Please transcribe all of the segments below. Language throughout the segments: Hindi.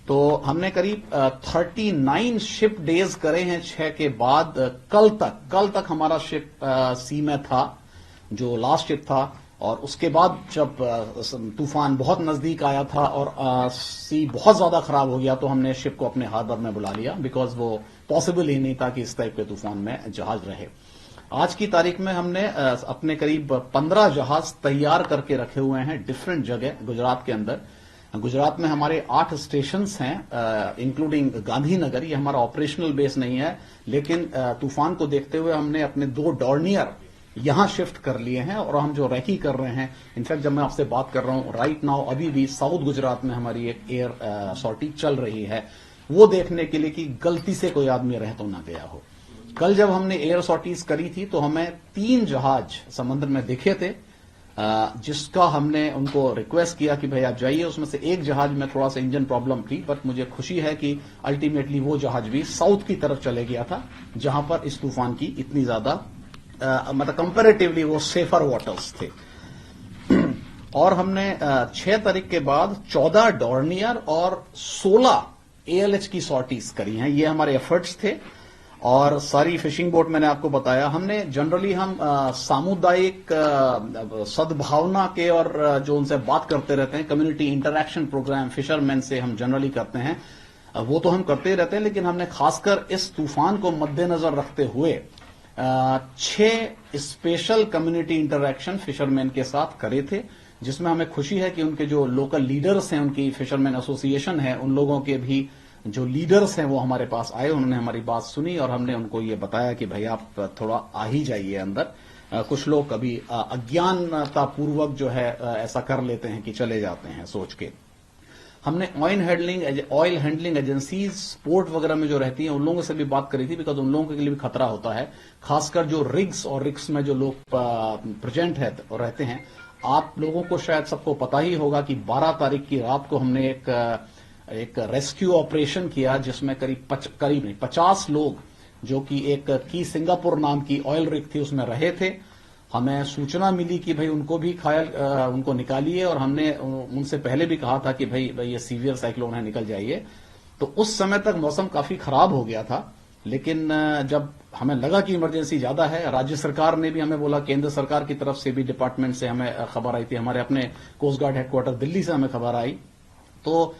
तो हमने करीब 39 शिप डेज करे हैं 6 के बाद। कल तक हमारा शिप सी में था, जो लास्ट शिप था, और उसके बाद जब तूफान बहुत नजदीक आया था और सी बहुत ज्यादा खराब हो गया तो हमने शिप को अपने हार्बर में बुला लिया, बिकॉज वो पॉसिबल ही नहीं था कि इस टाइप के तूफान में जहाज रहे। आज की तारीख में हमने अपने करीब 15 जहाज तैयार करके रखे हुए हैं डिफरेंट जगह गुजरात के अंदर। गुजरात में हमारे 8 स्टेशंस हैं, इंक्लूडिंग गांधीनगर। ये हमारा ऑपरेशनल बेस नहीं है, लेकिन तूफान को देखते हुए हमने अपने 2 डॉर्नियर यहां शिफ्ट कर लिए हैं और हम जो रैकी कर रहे हैं, इनफैक्ट जब मैं आपसे बात कर रहा हूं राइट नाउ अभी भी साउथ गुजरात में हमारी एक एयर सॉर्टी चल रही है, वो देखने के लिए कि गलती से कोई आदमी रह तो ना गया हो। कल जब हमने एयर सॉर्टीज करी थी तो हमें 3 जहाज समुद्र में दिखे थे, जिसका हमने उनको रिक्वेस्ट किया कि भाई आप जाइए। उसमें से एक जहाज में थोड़ा सा इंजन प्रॉब्लम थी, बट मुझे खुशी है कि अल्टीमेटली वो जहाज भी साउथ की तरफ चले गया था, जहां पर इस तूफान की इतनी ज्यादा मतलब कंपैरेटिवली वो सेफर वाटर्स थे। और हमने 6 तारीख के बाद 14 डॉर्नियर और 16 एएलएच की सॉर्टीज करी हैं। ये हमारे एफर्ट्स थे। और सारी फिशिंग बोट मैंने आपको बताया, हमने जनरली हम सामुदायिक सद्भावना के और जो उनसे बात करते रहते हैं, कम्युनिटी इंटरैक्शन प्रोग्राम फिशरमैन से हम जनरली करते हैं, वो तो हम करते ही रहते हैं, लेकिन हमने खासकर इस तूफान को मद्देनजर रखते हुए 6 स्पेशल कम्युनिटी इंटरैक्शन फिशरमैन के साथ करे थे, जिसमें हमें खुशी है कि उनके जो लोकल लीडर्स हैं, उनकी फिशरमैन एसोसिएशन है, उन लोगों के भी जो लीडर्स हैं वो हमारे पास आए, उन्होंने हमारी बात सुनी और हमने उनको ये बताया कि भाई आप थोड़ा आ ही जाइए अंदर। कुछ लोग कभी अज्ञानता पूर्वक जो है ऐसा कर लेते हैं कि चले जाते हैं सोच के। हमने ऑयल हैंडलिंग एजेंसीज पोर्ट वगैरह में जो रहती हैं उन लोगों से भी बात करी थी, बिकॉज उन लोगों के लिए भी खतरा होता है, खासकर जो रिग्स और रिग्स में जो लोग प्रेजेंट है और रहते हैं। आप लोगों को शायद सबको पता ही होगा कि 12 तारीख की रात को हमने एक रेस्क्यू ऑपरेशन किया, जिसमें करीब 50 लोग, जो कि एक की सिंगापुर नाम की ऑयल रिग थी उसमें रहे थे। हमें सूचना मिली कि भाई उनको भी उनको निकालिए, और हमने उनसे पहले भी कहा था कि भाई ये सीवियर साइक्लोन है, निकल जाइए। तो उस समय तक मौसम काफी खराब हो गया था, लेकिन जब हमें लगा कि इमरजेंसी ज्यादा है, राज्य सरकार ने भी हमें बोला, केंद्र सरकार की तरफ से भी डिपार्टमेंट से हमें खबर आई थी, हमारे अपने कोस्ट गार्ड हेडक्वार्टर दिल्ली से हमें खबर आई। तो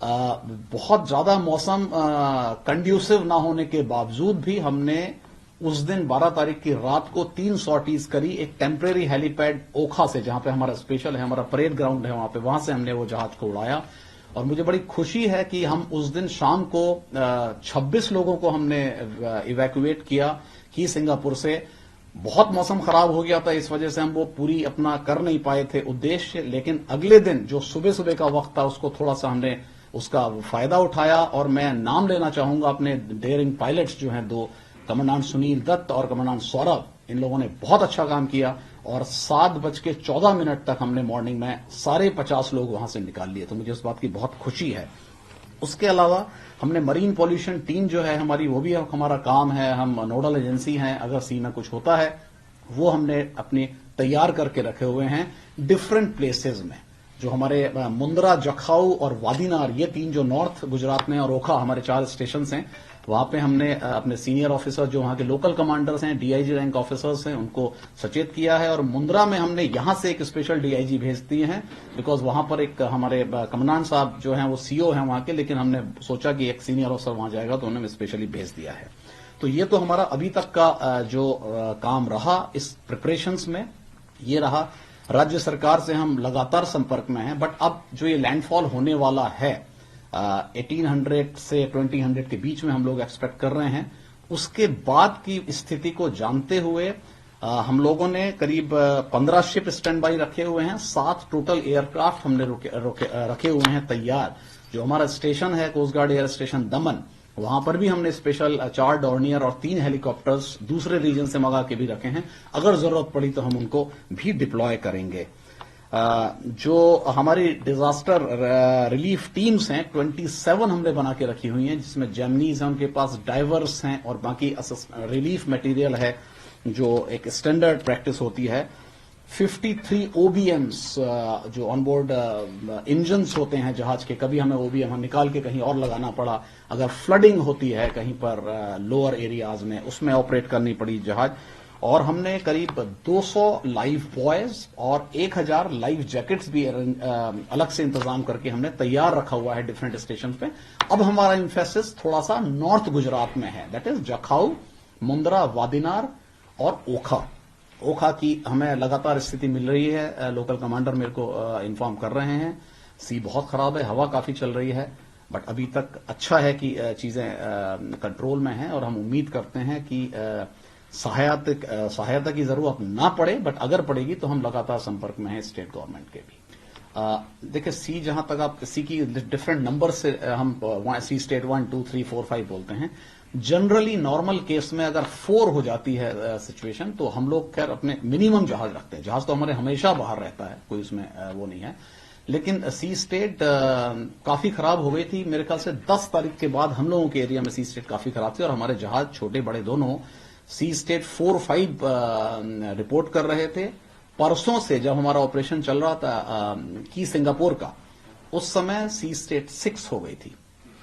बहुत ज्यादा मौसम कंड्यूसिव ना होने के बावजूद भी हमने उस दिन 12 तारीख की रात को 3 सॉर्टीज करी। एक टेम्परेरी हेलीपैड ओखा से, जहां पे हमारा स्पेशल है, हमारा परेड ग्राउंड है वहां से हमने वो जहाज को उड़ाया। और मुझे बड़ी खुशी है कि हम उस दिन शाम को 26 लोगों को हमने इवैक्यूएट किया की सिंगापुर से। बहुत मौसम खराब हो गया था, इस वजह से हम वो पूरी अपना कर नहीं पाए थे उद्देश्य, लेकिन अगले दिन जो सुबह सुबह का वक्त था उसको थोड़ा सा हमने उसका फायदा उठाया। और मैं नाम लेना चाहूंगा अपने डेयरिंग पायलट्स जो हैं 2, कमांडेंट सुनील दत्त और कमांडेंट सौरभ। इन लोगों ने बहुत अच्छा काम किया और 7:14 तक हमने मॉर्निंग में सारे 50 लोग वहां से निकाल लिए, तो मुझे उस बात की बहुत खुशी है। उसके अलावा हमने मरीन पॉल्यूशन टीम जो है हमारी, वो भी हमारा काम है, हम नोडल एजेंसी हैं, अगर सी में कुछ होता है वो हमने अपने तैयार करके रखे हुए हैं डिफरेंट प्लेसेस में। जो हमारे मुंद्रा, जखाऊ और वादीनार, ये 3 जो नॉर्थ गुजरात में, और ओखा, हमारे 4 स्टेशन हैं, वहां पे हमने अपने सीनियर ऑफिसर जो वहां के लोकल कमांडर्स हैं, डीआईजी रैंक ऑफिसर्स हैं, उनको सचेत किया है। और मुंद्रा में हमने यहां से एक स्पेशल डीआईजी भेज दिए हैं, बिकॉज वहां पर एक हमारे कमांडेंट साहब जो हैं वो सीओ हैं वहां के, लेकिन हमने सोचा कि एक सीनियर ऑफिसर वहां जाएगा तो उन्हें स्पेशली भेज दिया है। तो ये तो हमारा अभी तक का जो काम रहा इस प्रिपरेशंस में, ये रहा। राज्य सरकार से हम लगातार संपर्क में हैं, बट अब जो ये लैंडफॉल होने वाला है 1800 से 2000 के बीच में हम लोग एक्सपेक्ट कर रहे हैं। उसके बाद की स्थिति को जानते हुए हम लोगों ने करीब 15 शिप स्टैंड बाई रखे हुए हैं, 7 टोटल एयरक्राफ्ट हमने रखे हुए हैं तैयार। जो हमारा स्टेशन है कोस्ट गार्ड एयर स्टेशन दमन, वहां पर भी हमने स्पेशल 4 डॉर्नियर और 3 हेलीकॉप्टर्स दूसरे रीजन से मंगा के भी रखे हैं। अगर जरूरत पड़ी तो हम उनको भी डिप्लॉय करेंगे। जो हमारी डिजास्टर रिलीफ टीम्स हैं 27 हमने बना के रखी हुई हैं, जिसमें जेमनीज हैं, उनके पास डाइवर्स हैं और बाकी रिलीफ मटेरियल है जो एक स्टैंडर्ड प्रैक्टिस होती है। 53 OBMs जो ऑनबोर्ड इंजन्स होते हैं जहाज के, कभी हमें OBM हम निकाल के कहीं और लगाना पड़ा, अगर फ्लडिंग होती है कहीं पर लोअर एरियाज में, उसमें ऑपरेट करनी पड़ी जहाज। और हमने करीब 200 लाइव बॉयज और 1000 लाइव जैकेट्स भी अलग से इंतजाम करके हमने तैयार रखा हुआ है डिफरेंट स्टेशन पे। अब हमारा इम्फेसिस थोड़ा सा नॉर्थ गुजरात में है, दैट इज जखाऊ, मुंद्रा, वादिनार और ओखा की हमें लगातार स्थिति मिल रही है। लोकल कमांडर मेरे को इन्फॉर्म कर रहे हैं सी बहुत खराब है, हवा काफी चल रही है, बट अभी तक अच्छा है कि चीजें कंट्रोल में हैं और हम उम्मीद करते हैं कि सहायता की जरूरत ना पड़े, बट अगर पड़ेगी तो हम लगातार संपर्क में हैं स्टेट गवर्नमेंट के भी। देखिए सी, जहां तक आप सी की डिफरेंट नंबर से हम सी स्टेट 1, 2, 3, 4, 5 बोलते हैं। जनरली नॉर्मल केस में अगर 4 हो जाती है सिचुएशन तो हम लोग खैर अपने मिनिमम जहाज रखते हैं। जहाज तो हमारे हमेशा बाहर रहता है, कोई उसमें वो नहीं है। लेकिन सी स्टेट काफी खराब हो गई थी। मेरे ख्याल से 10 तारीख के बाद हम लोगों के एरिया में सी स्टेट काफी खराब थी और हमारे जहाज छोटे बड़े दोनों सी स्टेट 4, 5 रिपोर्ट कर रहे थे। परसों से जब हमारा ऑपरेशन चल रहा था की सिंगापुर का, उस समय सी स्टेट 6 हो गई थी।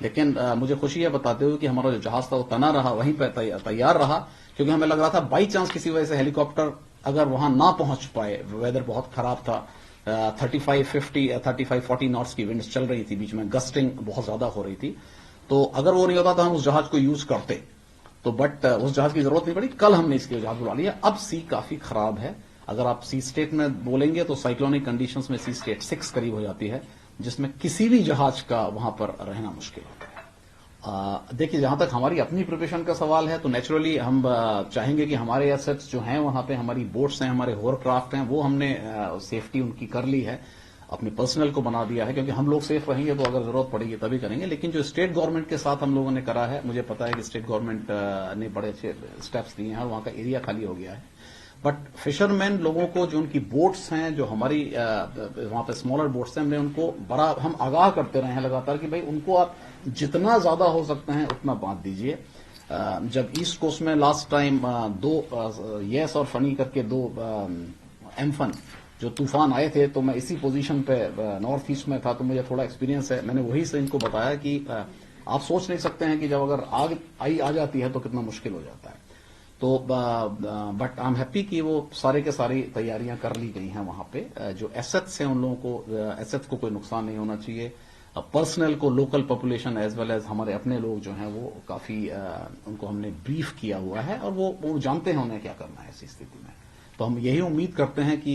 लेकिन मुझे खुशी है बताते हुए कि हमारा जो जहाज था वो तना रहा, वहीं पर तैयार रहा, क्योंकि हमें लग रहा था बाई चांस किसी वजह से हेलीकॉप्टर अगर वहां ना पहुंच पाए, वेदर बहुत खराब था, 35-40 नॉट्स की विंड्स चल रही थी, बीच में गस्टिंग बहुत ज्यादा हो रही थी, तो अगर वो नहीं होता तो हम उस जहाज को यूज करते, तो बट उस जहाज की जरूरत नहीं पड़ी। कल हमने इसके जहाज बुला लिया। अब सी काफी खराब है। अगर आप सी स्टेट में बोलेंगे तो साइक्लोनिक कंडीशंस में सी स्टेट 6 करीब हो जाती है, जिसमें किसी भी जहाज का वहां पर रहना मुश्किल होता है। देखिए, जहां तक हमारी अपनी प्रिपरेशन का सवाल है तो नेचुरली हम चाहेंगे कि हमारे एसेट्स जो हैं वहां पे, हमारी बोट्स हैं, हमारे होवरक्राफ्ट हैं, वो हमने सेफ्टी उनकी कर ली है, अपने पर्सनल को बना दिया है, क्योंकि हम लोग सेफ रहेंगे तो अगर जरूरत पड़ेगी तभी करेंगे। लेकिन जो स्टेट गवर्नमेंट के साथ हम लोगों ने करा है, मुझे पता है कि स्टेट गवर्नमेंट ने बड़े अच्छे स्टेप्स लिए हैं और वहां का एरिया खाली हो गया है। बट फिशरमैन लोगों को, जो उनकी बोट्स हैं, जो हमारी वहां पे स्मॉलर बोट्स हैं, हमने उनको बड़ा हम आगाह करते रहे हैं लगातार कि भाई उनको आप जितना ज्यादा हो सकते हैं उतना बांध दीजिए। जब ईस्ट कोस्ट में लास्ट टाइम 2 येस और फनी करके 2 एम्फन जो तूफान आए थे, तो मैं इसी पोजीशन पे नॉर्थ ईस्ट में था, तो मुझे थोड़ा एक्सपीरियंस है। मैंने वही से इनको बताया कि आप सोच नहीं सकते हैं कि जब अगर आग आ जाती है तो कितना मुश्किल हो जाता है। तो बट आई एम हैप्पी कि वो सारे के सारी तैयारियां कर ली गई हैं वहां पे। जो एसेट्स हैं उन लोगों को, एसेट्स को कोई नुकसान नहीं होना चाहिए। पर्सनल को, local population as well as हमारे अपने लोग जो हैं वो काफी उनको हमने ब्रीफ किया हुआ है और वो जानते हैं उन्हें क्या करना है ऐसी स्थिति में। तो हम यही उम्मीद करते हैं कि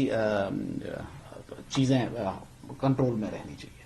चीजें कंट्रोल में रहनी चाहिए।